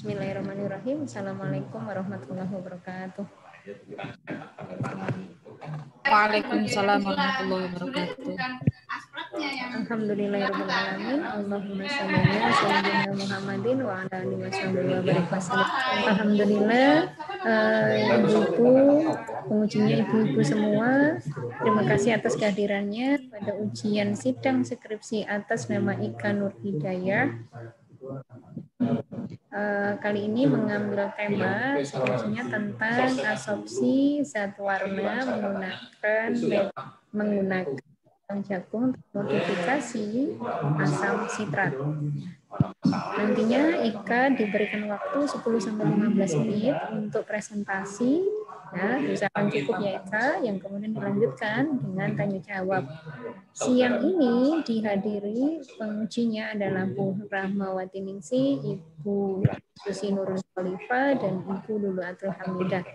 Bismillahirrahmanirrahim. Assalamualaikum warahmatullahi wabarakatuh. Waalaikumsalam warahmatullahi wabarakatuh. Alhamdulillahirrahmanirrahim. Allahumma sholli ala sayyidina Muhammadin wa ala alihi wasallam. Alhamdulillah, ibu-ibu, pengujinya ibu-ibu semua, terima kasih atas kehadirannya pada ujian sidang skripsi atas nama Ika Nur Hidayah. Kali ini mengambil tema skripsinya tentang asopsi zat warna menggunakan jagung modifikasi asam sitrat. Nantinya Ika diberikan waktu 10-15 menit untuk presentasi. Ya, usahakan cukup ya Ika, yang kemudian dilanjutkan dengan tanya jawab. Siang ini dihadiri pengujinya adalah Bu Rahmawati Ningsih, Ibu Susi Nurul Khalifah, dan Ibu Lulu Atul Hamidah.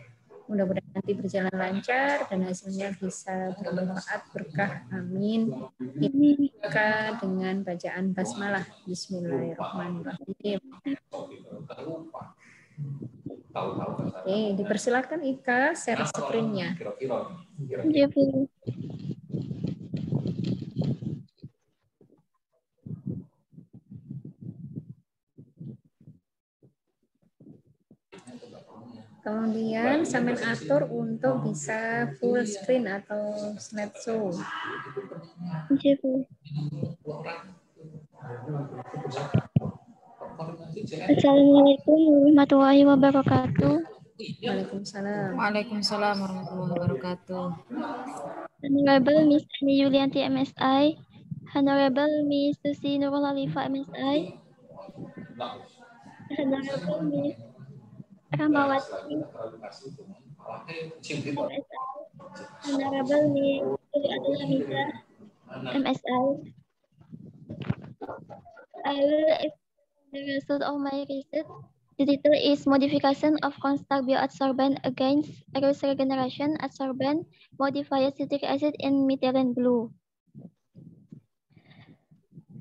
Mudah-mudahan nanti berjalan lancar dan hasilnya bisa bermanfaat berkah. Amin. Ika dengan bacaan basmalah. Bismillahirrahmanirrahim. Oke, dipersilakan Ika share screen-nya. Ya, Bu. Kemudian sampean atur untuk bisa full screen atau slideshow. Ya, Bu. Assalamualaikum warahmatullahi wabarakatuh. Waalaikumsalam. Waalaikumsalam warahmatullahi wabarakatuh. Honorable Miss Ani Yulianti MSI, Honorable Miss Susi Nurul Khalifah MSI, Honorable Miss Rahmawati MSI, Honorable Miss Lulu Atul Hamidah MSI. I will explain the result of my research. The title is Modification of Construct Bioadsorbent Against Reverse Regeneration Adsorbent Modifier Citric Acid in Methylene Blue.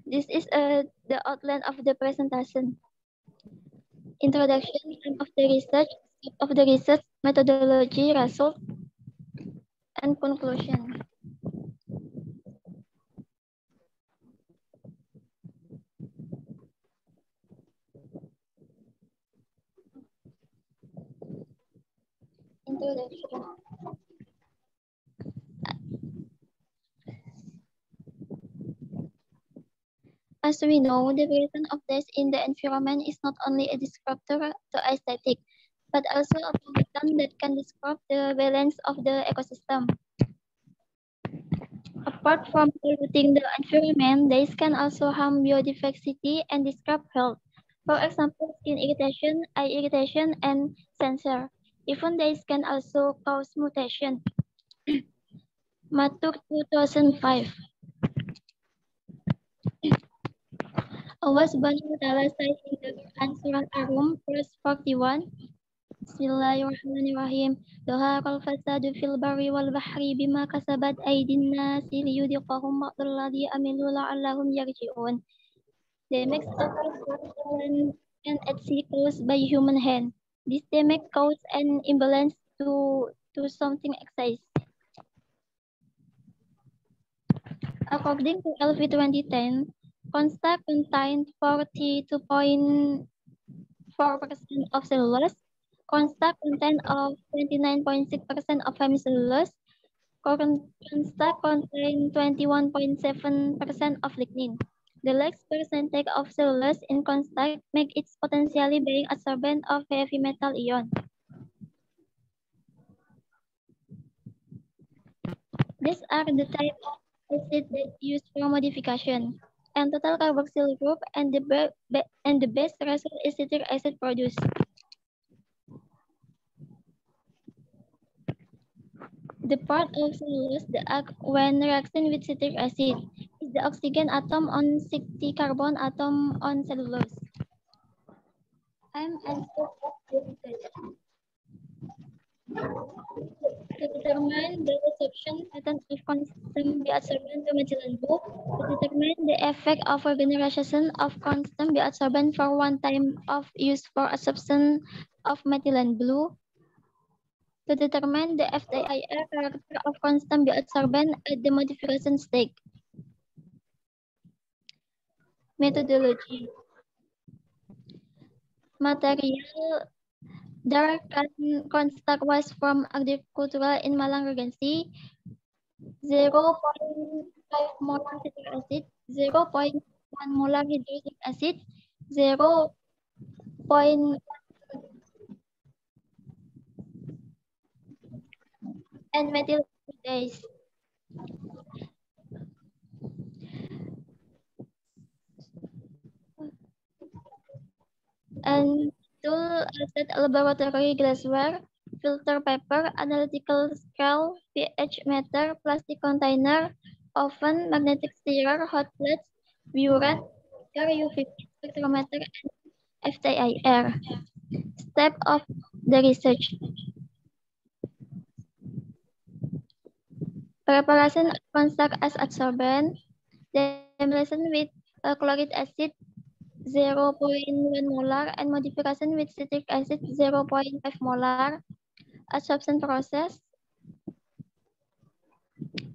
This is the outline of the presentation. Introduction of the research, scope of the research, methodology, result, and conclusion. Introduction. As we know, the presence of this in the environment is not only a descriptor to aesthetic, but also a function that can describe the balance of the ecosystem. Apart from polluting the environment, these can also harm biodiversity and disrupt health. For example, skin irritation, eye irritation, and cancer. Even these can also cause mutation. Matur 2005. Allah Subhanahu wa Ta'ala says in the Quran Surah Ar-Rum verse 41. Bismillahirrahmanirrahim. Dhaharal fasadu fil barri wal bahri bima kasabat aydin nasi liyudhiqahum ba'dalladhi amilu la'allahum yarji'un. Damage occurs and at sea caused by human hand. This damage causes an imbalance to something excess. According to LV 2010, Construct contains 42.4% of cellulose. Construct contains of 29.6% of hemicellulose. Construct contains 21.7% of lignin. The less percentage of cellulose in construct make it potentially being absorbent of heavy metal ion. These are the type of acid that used for modification. And total carboxyl group and the base result is citric acid produced. The part of cellulose that acts when reaction with citric acid is the oxygen atom on 60 carbon atom on cellulose. I'm To determine the resorption pattern of constant bioabsorbent to methylene blue, to determine the effect of regeneration of constant bioabsorbent for one time of use for absorption of methylene blue, to determine the FTIR character of constant bioabsorbent at the modification stage. Methodology. Material dark construct was from agricultural in Malang Regency, 0.5 molar citric acid, 0.1 molar hydrochloric acid, 0.1 and methyl base. And tool set laboratory glassware, filter paper, analytical scale, pH meter, plastic container, oven, magnetic stirrer, hot plates, burette, UV spectrometer, and FTIR. Step of the research. Preparation of construct as adsorbent, demolition with chloric acid 0.1 molar and modification with citric acid 0.5 molar, adsorption process,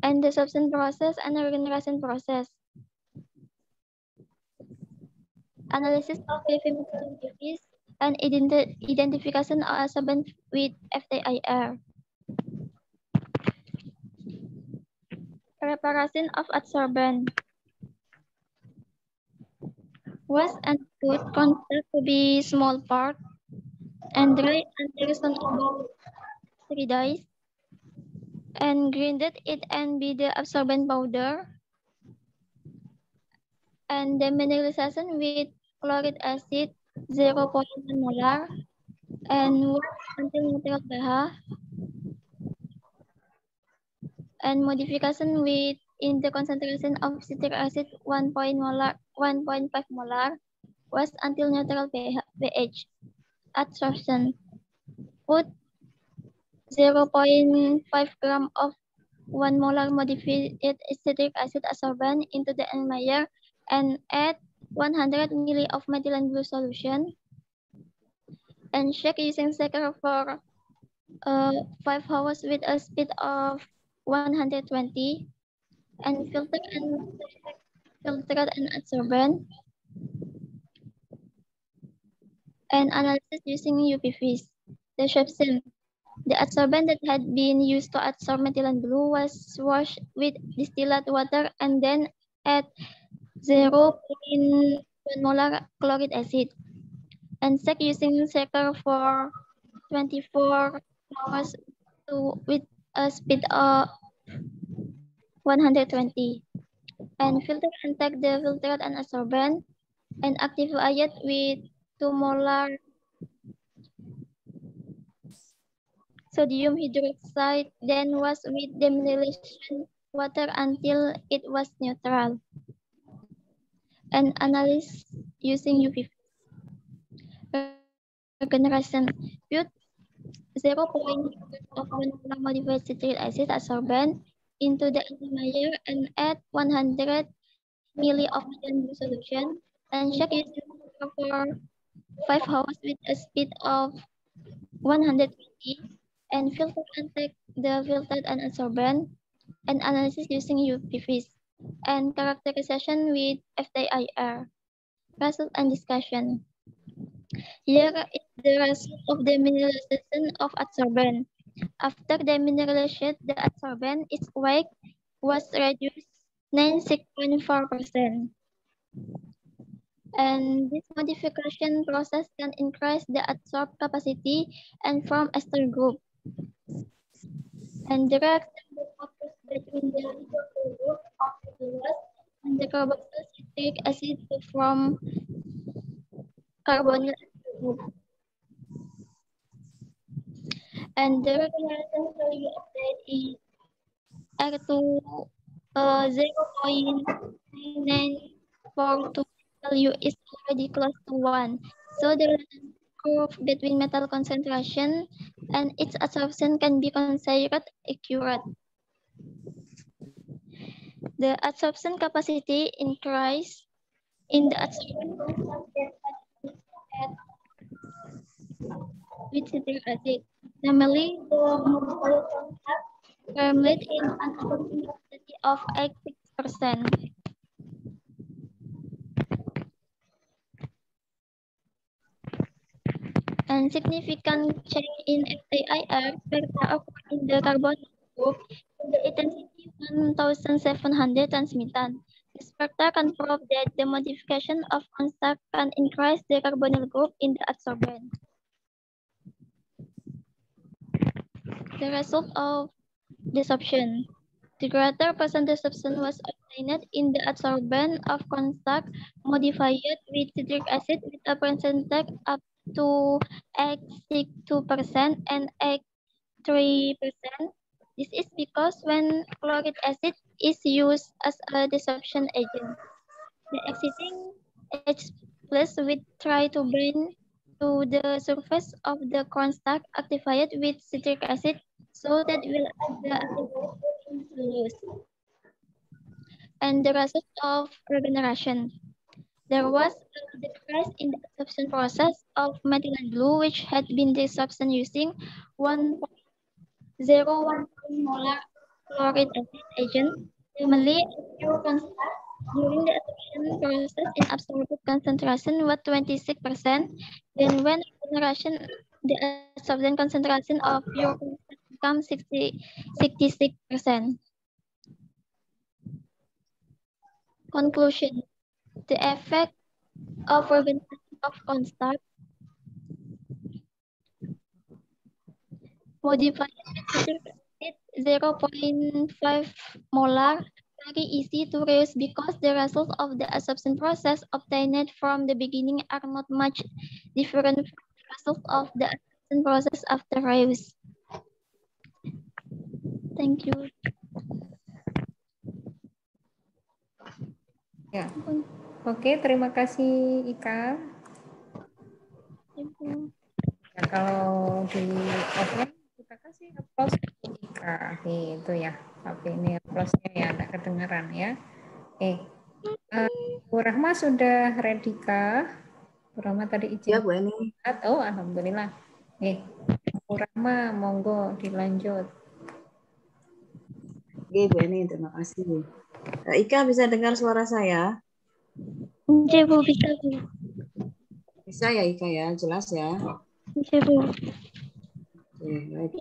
and desorption process and regeneration process. Analysis of PV and identification of adsorbent with FTIR. Preparation of adsorbent. Wash and put construct to be small part and dry under sun about 3 days and grinded it and be the absorbent powder and demineralization with chloric acid 0.1 molar and wash until neutral pH and modification with in the concentration of citric acid 1.5 molar, wash until neutral pH. Adsorption. Put 0.5 gram of 1 molar modified citric acid adsorbent into the enmeyer and add 100 ml of methylene blue solution and shake using shaker for 5 hours with a speed of 120 and filter and adsorbent and analysis using UPVs. Description. The adsorbent that had been used to adsorb methylene blue was washed with distilled water and then add 0.1 molar chloric acid and shake using shaker for 24 hours with a speed of 120 and filter and take the filtered and adsorbent and active agent with 2 molar sodium hydroxide, then wash with demineralization water until it was neutral and analyze using UV. Regeneration. Put 0.1 of 1 molar modified citric acid adsorbent into the enmeyer and add 100 ml of methylene blue solution and shake using for 5 hours with a speed of 120 and filter and take the filtered and adsorbent and analysis using UPVs and characterization with FTIR. Result and discussion. Here is the result of the mineralization of adsorbent. After the mineralization, the adsorbent, its weight was reduced 96.4%. And this modification process can increase the adsorb capacity and form ester group. And the reaction occurs between the hydroxyl group of cellulose and the carboxyl citric acid to form carbonyl group. And the regeneration value of that is R2 0.9942 value is already close to 1. So the curve between metal concentration and its absorption can be considered accurate. The absorption capacity increase in the adsorbent with citric acid. Namely, the molecular contact terminate in an absorption capacity of 86%. And significant change in FAIR spectra occur in the carbon group in the intensity 1700 transmitted. The spectra can prove that the modification of construct can increase the carbonyl group in the adsorbent. The result of desorption. The greater percent desorption was obtained in the adsorbent of construct modified with citric acid with a percentage up to 82% and 83%. This is because when chloric acid is used as a desorption agent, the exciting H plus will try to bind to the surface of the construct activated with citric acid, so that will add the activation in cellulose. And the result of regeneration. There was a decrease in the absorption process of methylene blue, which had been desorption using 1.01 molar chloride acid agent, namely pure construct. During the absorption process in absorbed concentration was 26%. Then when regeneration, the absorption concentration of pure construct becomes 66%. Conclusion. The effect of regeneration of construct modified with citric acid 0.5 molar very easy to reuse because the results of the absorption process obtained from the beginning are not much different from the results of the absorption process after reuse. Thank you. Ya. Oke, terima kasih Ika. Ya, kalau di offline kita kasih applause Ika, itu ya. Tapi ini applause-nya ya tidak kedengaran ya. Bu Rahma sudah ready kah? Bu Rahma tadi izin. Ya Bu Eni. Oh, alhamdulillah. Bu Rahma, monggo dilanjut. Oke Bu Eni, terima kasih. Ika bisa dengar suara saya? Iya Bu, bisa Bu. Bisa ya Ika ya, jelas ya. Iya Bu. Oke, baik.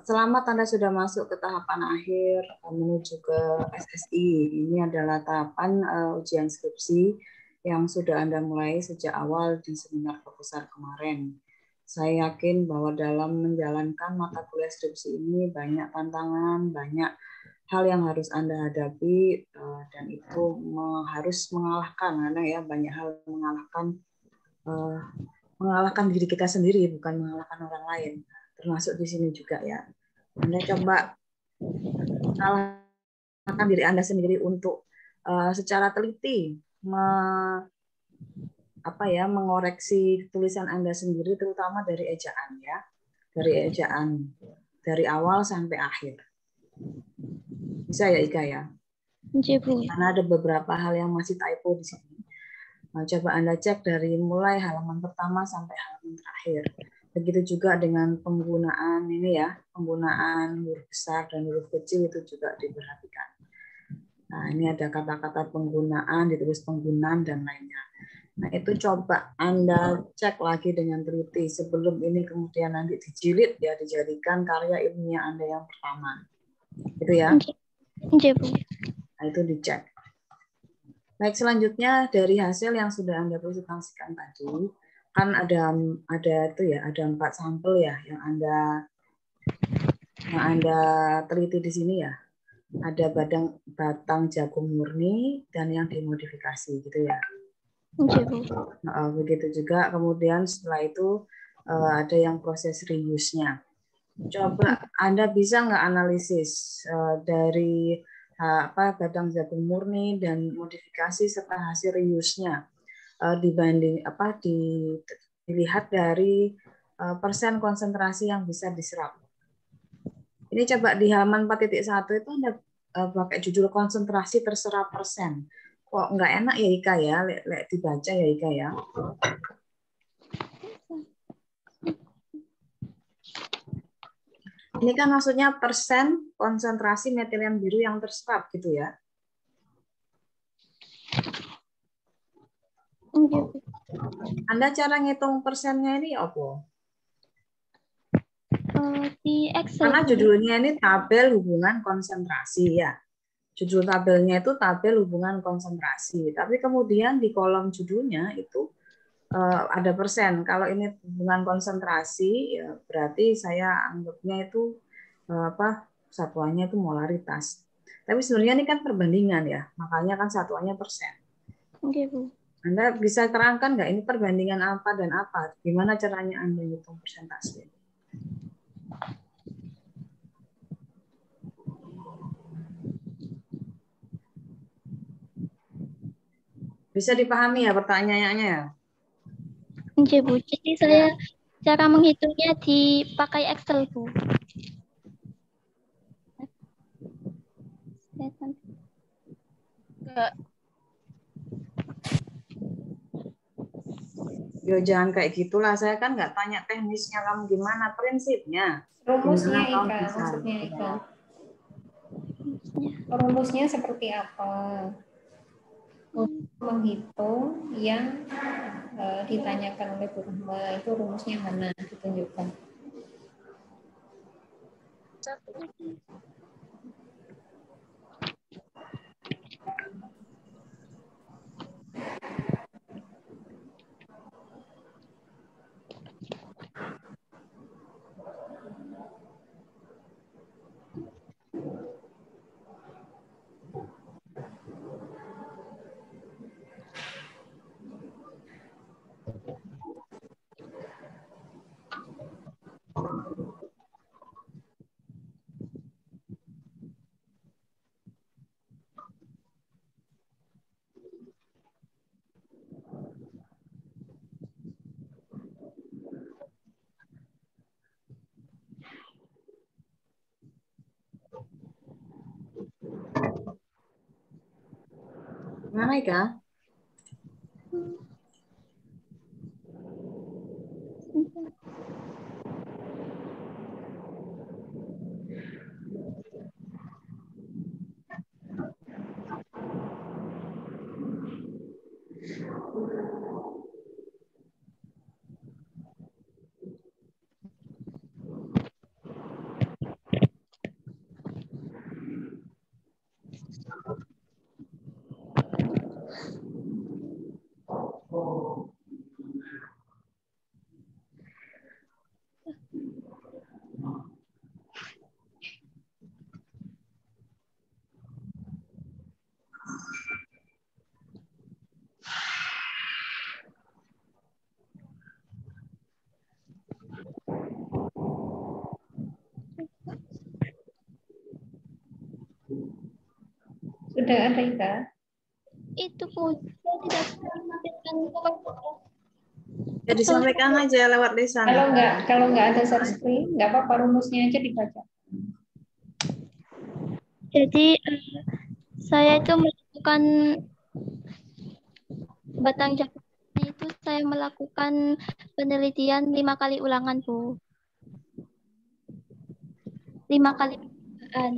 Selamat Anda sudah masuk ke tahapan akhir menuju ke SSI. Ini adalah tahapan ujian skripsi yang sudah Anda mulai sejak awal di seminar proposal kemarin. Saya yakin bahwa dalam menjalankan mata kuliah skripsi ini banyak tantangan, banyak hal yang harus Anda hadapi, dan itu harus mengalahkan, karena ya banyak hal mengalahkan diri kita sendiri, bukan mengalahkan orang lain. Termasuk di sini juga ya. Anda coba mengalahkan diri Anda sendiri untuk secara teliti mengoreksi tulisan Anda sendiri, terutama dari ejaan ya, dari ejaan dari awal sampai akhir. Bisa ya Ika ya? Karena ada beberapa hal yang masih typo di sini. Coba Anda cek dari mulai halaman pertama sampai halaman terakhir. Begitu juga dengan penggunaan ini ya, penggunaan huruf besar dan huruf kecil itu juga diperhatikan. Nah, ini ada kata-kata penggunaan, ditulis penggunaan dan lainnya. Nah, itu coba Anda cek lagi dengan teliti sebelum ini kemudian nanti dijilid ya, dijadikan karya ilmiah Anda yang pertama. Gitu ya. Nah, itu dicek. Baik, selanjutnya dari hasil yang sudah Anda presentasikan tadi, kan ada itu ya, ada 4 sampel ya yang Anda teliti di sini ya. Ada batang jagung murni dan yang dimodifikasi gitu ya. Begitu juga kemudian setelah itu ada yang proses reuse-nya. Coba Anda bisa nggak analisis dari batang jagung murni dan modifikasi serta hasil reuse-nya dibanding Dilihat dari persen konsentrasi yang bisa diserap. Ini coba di halaman 4.1 itu ada pakai judul konsentrasi terserap persen. Kok nggak enak ya Ika ya, dibaca ya Ika ya. Ini kan maksudnya persen konsentrasi metilen biru yang terserap gitu ya. Anda cara ngitung persennya ini apa? Di Excel. Karena judulnya ini tabel hubungan konsentrasi ya. Judul tabelnya itu tabel hubungan konsentrasi. Tapi kemudian di kolom judulnya itu ada persen. Kalau ini hubungan konsentrasi, ya berarti saya anggapnya itu satuannya itu molaritas. Tapi sebenarnya ini kan perbandingan ya, makanya kan satuannya persen. Oke, Bu. Anda bisa terangkan nggak ini perbandingan apa dan apa? Gimana caranya Anda hitung persentase? Bisa dipahami ya pertanyaannya ya? Oke, Bu. Jadi saya cara menghitungnya dipakai Excel, Bu. Enggak. Yo jangan kayak gitulah, saya kan nggak tanya teknisnya kamu gimana, prinsipnya. Rumusnya Gimana kamu Ika, bisa? maksudnya Ika. Rumusnya seperti apa? Untuk menghitung yang ditanyakan oleh Bu Rahma, itu rumusnya mana? Ditunjukkan. Gimana Ika? Sudah ada Ika? Itu, Bu. Saya tidak bisa menampilkan Ya disampaikan aja lewat lisan. Kalau nggak ada share screen, nggak apa-apa, rumusnya aja dibaca. Jadi saya itu melakukan batang jawabannya itu saya melakukan penelitian 5 kali ulangan, Bu. 5 kali ulangan.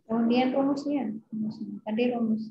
Kemudian rumusnya. Tadi rumus.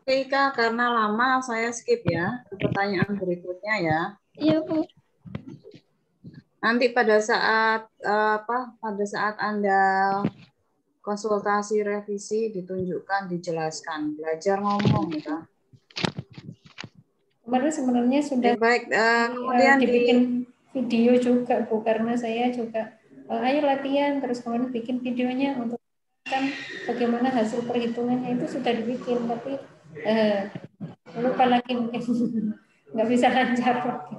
Oke Ika, karena lama saya skip ya ke pertanyaan berikutnya ya. iya, Bu. Nanti pada saat pada saat Anda konsultasi revisi ditunjukkan, dijelaskan, belajar ngomong ya. Kemarin sebenarnya sudah Baik, kemudian dibikin video juga Bu, karena saya juga ayo latihan, terus kemudian bikin videonya untuk kan bagaimana hasil perhitungannya itu sudah dibikin, tapi lupa lagi mungkin nggak bisa lancar lagi.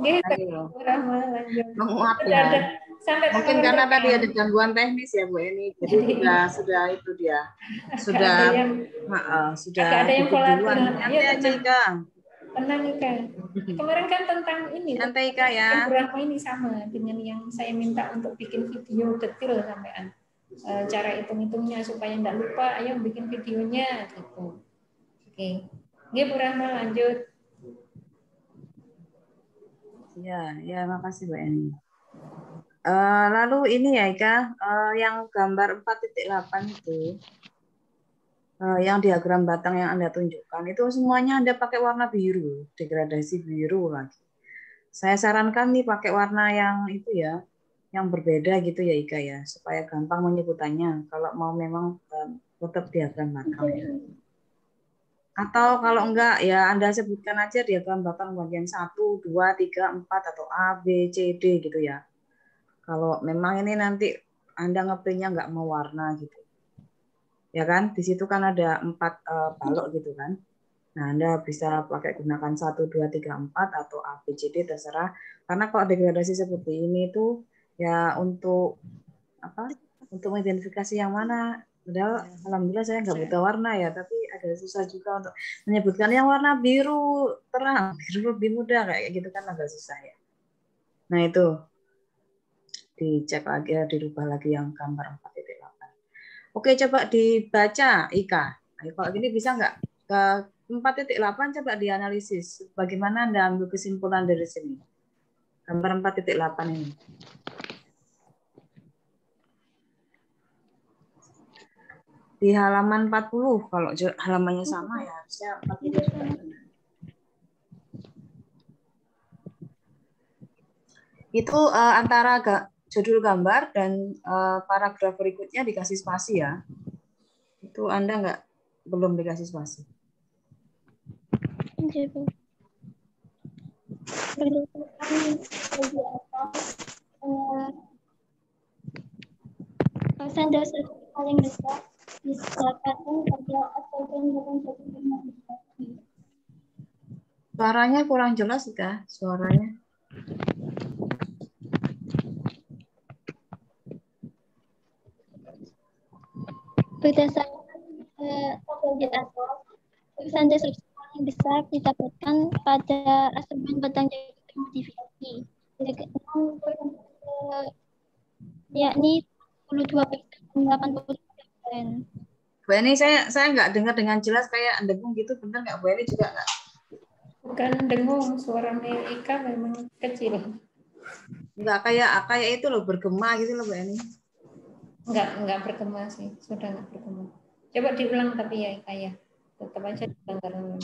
Gitu, ayo Rahma lanjut. menguap Sudah ada ya. sampai Mungkin teman karena tadi rekan. ada gangguan teknis ya Bu Eni, jadi sudah itu dia sudah Agak ada yang gugup volatil. duluan. Ayo Santai aja tenang, Ika. tenang Ika. Kemarin kan tentang ini, Santai Ika ya. Rahma ini sama dengan yang saya minta untuk bikin video detail sampean. Cara hitung-hitungnya supaya enggak lupa, ayo bikin videonya gitu. Oke. Oke, Bu Rahma lanjut. Ya, makasih Bu Eni. Lalu ini ya Ika, yang gambar 4.8 itu, yang diagram batang yang Anda tunjukkan, itu semuanya Anda pakai warna biru, degradasi biru lagi. Saya sarankan nih pakai warna yang itu ya, yang berbeda gitu ya Ika ya, supaya gampang menyebutannya, kalau mau memang tetap diagram batang ya. Atau kalau enggak ya Anda sebutkan aja diagram batang bagian 1, 2, 3, 4 atau A, B, C, D gitu ya. Kalau memang ini nanti Anda ngeprintnya nggak mau warna gitu. Ya kan, di situ kan ada 4 balok gitu kan. Nah, Anda bisa pakai gunakan 1, 2, 3, 4 atau A, B, C, D terserah. Karena kalau degradasi seperti ini tuh ya untuk apa? Untuk mengidentifikasi yang mana. Padahal alhamdulillah saya nggak buta warna ya, tapi agak susah juga untuk menyebutkan yang warna biru terang, biru lebih mudah kayak gitu kan agak susah ya. Nah itu dicek lagi, dirubah lagi yang gambar 4.8. Oke, coba dibaca Ika. Ayo, kalau gini bisa nggak? Ke 4.8 coba dianalisis. Bagaimana Anda ambil kesimpulan dari sini? Gambar 4.8 ini. Di halaman 40, kalau halamannya sama ya harusnya 40 juga benar. Itu antara judul gambar dan paragraf berikutnya dikasih spasi ya. Itu Anda belum dikasih spasi. Persentase paling besar disebabkan pada absorben dalam Suaranya kurang jelas Ika, suaranya. berdasarkan tabel di atas, persentase paling besar didapatkan pada absorben batang jagung termodifikasi, yakni 22% dan 80%. Bu Eni, saya nggak dengar dengan jelas kayak dengung gitu, benar nggak Bu Eni juga nggak? Bukan dengung, suara Ika memang kecil. Nggak kayak itu loh, bergema gitu loh Bu Eni. Enggak bergema sih, sudah enggak bergema. Coba diulang tapi ya Ika ya. Tetap aja diulang.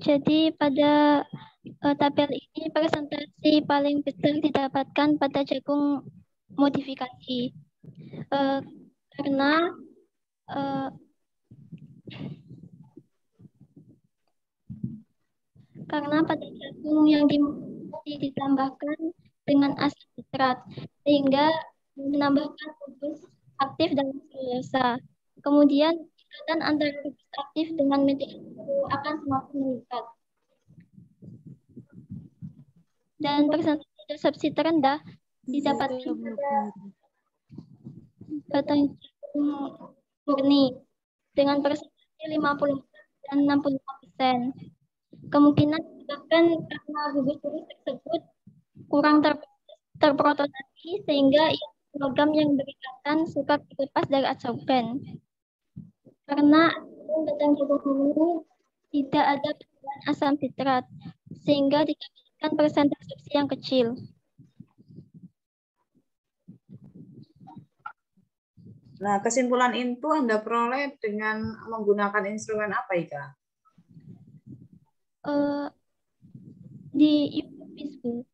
Jadi pada tabel ini persentase paling besar didapatkan pada jagung modifikasi karena pada jagung yang dimodifikasi ditambahkan dengan asam nitrat sehingga menambahkan gugus aktif dalam selulosa. Kemudian ikatan antara gugus aktif dengan media akan semakin meningkat. Dan persentase absorpsi terendah didapatkan pada batang jagung murni dengan persentase 50 dan 65%. Kemungkinan disebabkan karena gugus tersebut kurang terprototasi sehingga logam yang berikatan suka terlepas dari absorben. Karena batang jagung ini tidak ada perubahan asam sitrat, sehingga dikatakan persentase yang kecil. Nah, kesimpulan itu Anda peroleh dengan menggunakan instrumen apa, Ika? Di YouTube.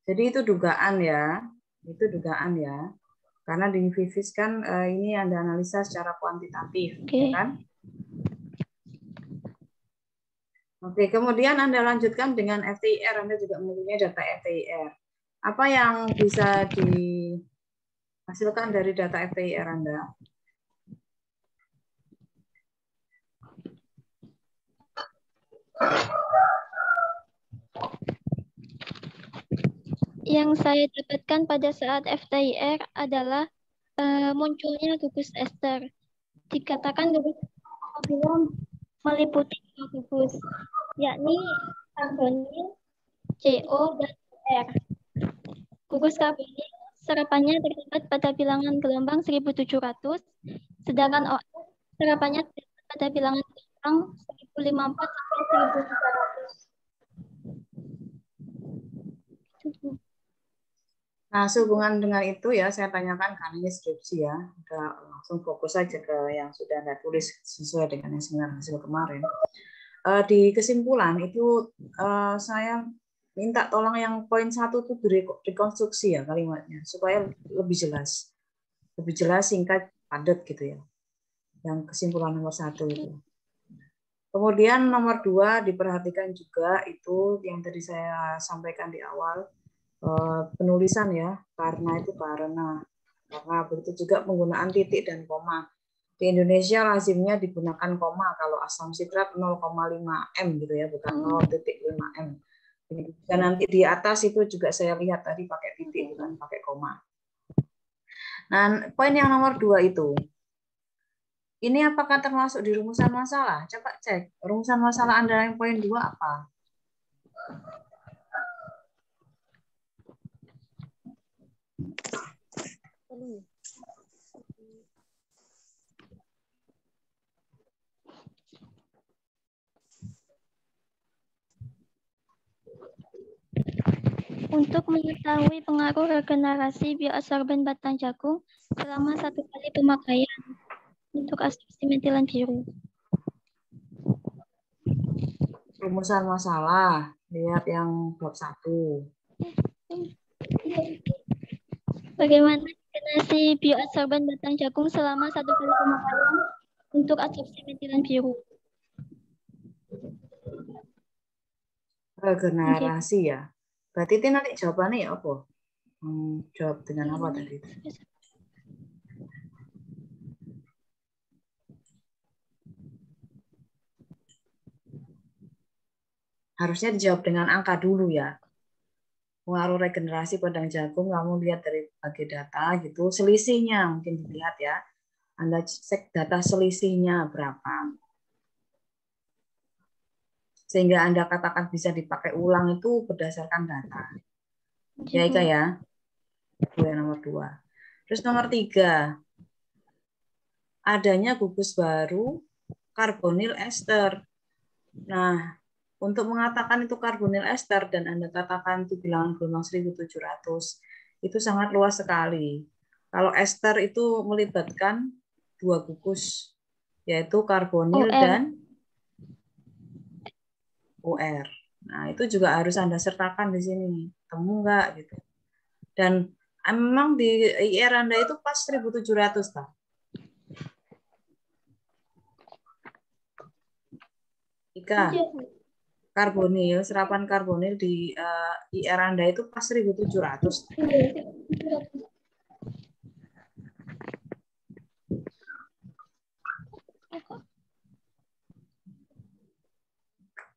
Jadi itu dugaan ya, karena di Vivis kan ini Anda analisa secara kuantitatif, ya kan? Oke, kemudian Anda lanjutkan dengan FTIR, Anda juga mempunyai data FTIR. Apa yang bisa dihasilkan dari data FTIR Anda? Yang saya dapatkan pada saat FTIR adalah munculnya gugus ester. Dikatakan gugus apabila meliputi dua gugus, yakni karbonil, CO, dan R. Gugus karbonil serapannya terdapat pada bilangan gelombang 1700, sedangkan OR serapannya terdapat pada bilangan gelombang 1054 sampai 1300. Nah, sehubungan dengan itu ya, saya tanyakan kali ini skripsi ya. Udah langsung fokus saja ke yang sudah Anda tulis sesuai dengan yang sebenarnya hasil kemarin. Di kesimpulan itu saya minta tolong yang poin 1 itu rekonstruksi ya kalimatnya supaya lebih jelas, singkat, padat gitu ya. Yang kesimpulan nomor 1 itu. Kemudian nomor 2 diperhatikan juga itu yang tadi saya sampaikan di awal. Penulisan ya, karena begitu juga penggunaan titik dan koma. Di Indonesia lazimnya digunakan koma kalau asam sitrat 0,5 m gitu ya, bukan 0,5 m. Dan nanti di atas itu juga saya lihat tadi pakai titik bukan pakai koma. Nah, poin yang nomor 2 itu, ini apakah termasuk di rumusan masalah? Coba cek rumusan masalah Anda yang poin 2 apa? Untuk mengetahui pengaruh regenerasi bioabsorben batang jagung selama 1 kali pemakaian untuk absorpsi metilen biru. Rumusan masalah, lihat yang bab 1. Bagaimana regenerasi bioabsorben batang jagung selama 1 kali pemakaian untuk absorpsi metilen biru? Regenerasi ya. Berarti itu nanti jawabannya ya apa? Jawab dengan apa tadi? Harusnya dijawab dengan angka dulu ya. Pengaruh regenerasi padang jagung, kamu lihat dari berbagai data gitu, selisihnya mungkin dilihat ya. Anda cek data selisihnya berapa. Sehingga Anda katakan bisa dipakai ulang itu berdasarkan data. Ya, Ika ya. Itu yang nomor 2. Terus nomor 3. Adanya gugus baru karbonil ester. Nah, untuk mengatakan itu karbonil ester dan Anda katakan itu bilangan gelombang 1700, itu sangat luas sekali. Kalau ester itu melibatkan 2 gugus, yaitu karbonil dan OR. Nah, itu juga harus Anda sertakan di sini. Temu enggak gitu. Dan memang di IR Anda itu pas 1700, Pak. Ika, karbonil, serapan karbonil di IR Anda itu pas 1700.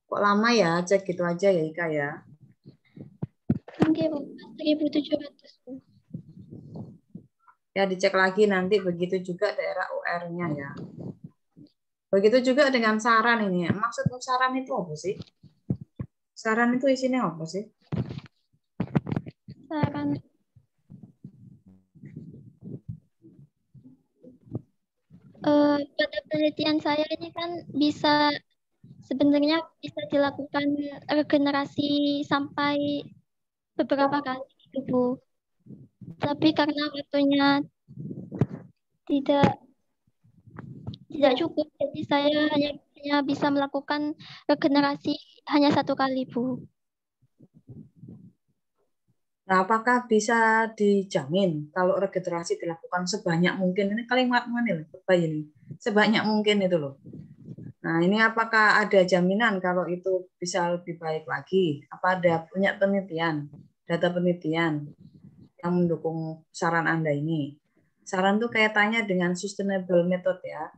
Kok lama ya? Cek gitu aja ya, Ika ya. Oke, 1700. Ya, dicek lagi nanti, begitu juga daerah UR-nya ya. Begitu juga dengan saran ini. Maksud saran itu apa sih? Saran itu isinya apa sih? Saran pada penelitian saya ini kan sebenarnya bisa dilakukan regenerasi sampai beberapa kali gitu, Bu. Tapi karena waktunya tidak cukup, jadi saya hanya bisa melakukan regenerasi hanya 1 kali, Bu. Nah, apakah bisa dijamin kalau regenerasi dilakukan sebanyak mungkin? Ini kalimat mana ini? Sebanyak mungkin itu loh. Nah, ini apakah ada jaminan kalau itu bisa lebih baik lagi? Apa ada punya penelitian, data penelitian yang mendukung saran Anda ini? Saran itu kaitannya dengan sustainable method ya.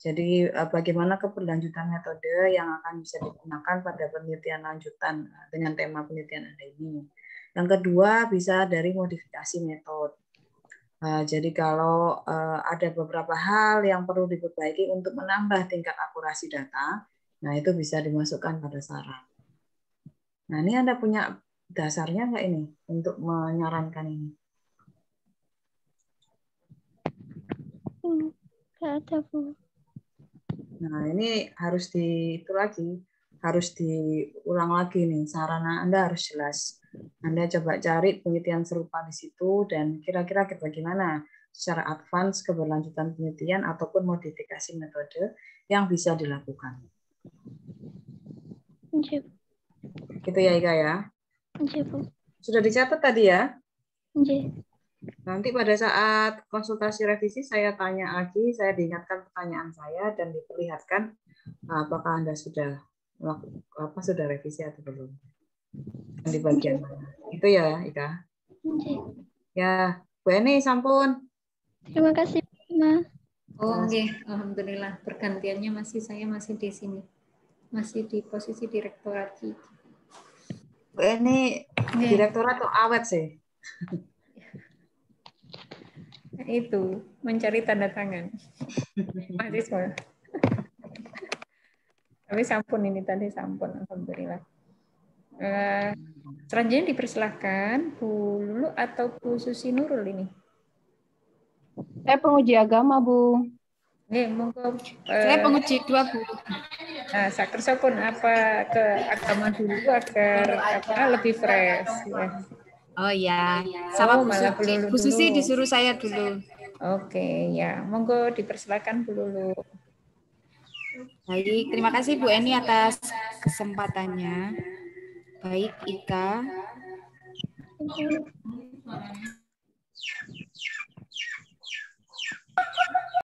Jadi bagaimana keberlanjutan metode yang akan bisa digunakan pada penelitian lanjutan dengan tema penelitian Anda ini. Yang kedua bisa dari modifikasi metode. Jadi kalau ada beberapa hal yang perlu diperbaiki untuk menambah tingkat akurasi data, nah itu bisa dimasukkan pada saran. Nah ini Anda punya dasarnya nggak ini untuk menyarankan ini? Nggak ada, Bu. Nah ini harus harus diulang lagi nih, sarana Anda harus jelas. Anda coba cari penelitian serupa di situ dan kira-kira bagaimana secara advance keberlanjutan penelitian ataupun modifikasi metode yang bisa dilakukan. Gitu ya Ika ya? Sudah dicatat tadi ya? Nanti pada saat konsultasi revisi saya tanya lagi, saya diingatkan pertanyaan saya dan diperlihatkan apakah Anda sudah revisi atau belum. Di bagian mana. Itu ya, Ika. Ya, Bu Eni sampun. Terima kasih, Ma. Oh, nggih, alhamdulillah pergantiannya saya masih di sini. Masih di posisi direktorat. Bu Eni direktorat tuh awet sih. Itu mencari tanda tangan mahasiswa. Tapi sampun ini tadi sampun, alhamdulillah. Selanjutnya dipersilahkan Bu Lulu atau Bu Susi Nurul ini. Saya penguji agama, Bu. Monggo. Saya penguji 2, Bu. Nah, sakersa pun apa ke agama dulu agar lebih fresh ya. Oh ya, sama Bu Susi disuruh saya dulu. Oke, ya. Monggo dipersilakan Bu Lulu. Baik, terima kasih Bu Eni atas kesempatannya. Baik, Ika.